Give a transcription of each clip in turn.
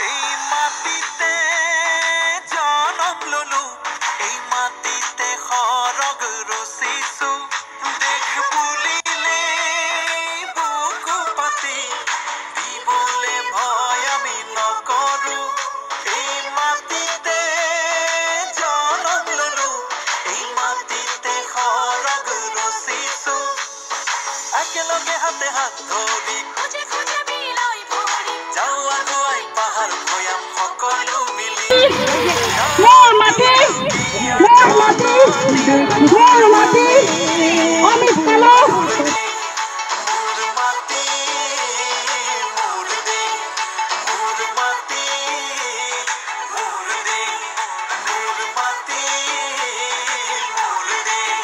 এই মাটিতে জনম ললো, এই মাটিতে সৰগ ৰচিছো, দেশ বুলিলে বুকু পাতি দিবলে ভয় আমি নকৰো। এই মাটিতে জনম ললো, এই মাটিতে সৰগ ৰচিছো, একেলগে হাতে হাত ধৰি যাওঁ আগুৱাই পাহাৰ ভৈয়াম সকলো মিলি। মোৰ মাটি মোৰ মাটি মোৰ মাটি অমিত পালক মোৰ মাটি মোৰ দেশ, মোৰ মাটি মোৰ দেশ, মোৰ মাটি মোৰ দেশ।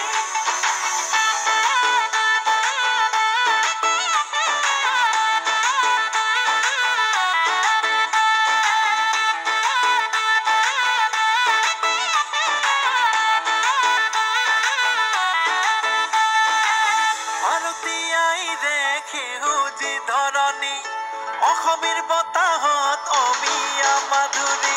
ভাৰতীয়াইৰে সেউজী ধৰণী, অসমীৰ বতাহত অমিয়া মাধুৰী।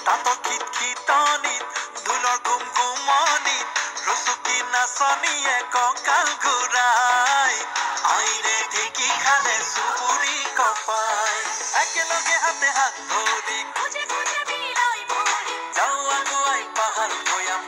তাঁতৰ খিতখিতনিত ঢোলৰ গুমগুমনিত ৰচুকি নাচনীয়ে কঁকাল ঘূৰাই, আইৰে ঢেঁকী খালে চুবুৰি কপাই, একেলগে হাতে হাত ধৰি যাওঁ আগুৱাই পাহাৰ ভৈয়াম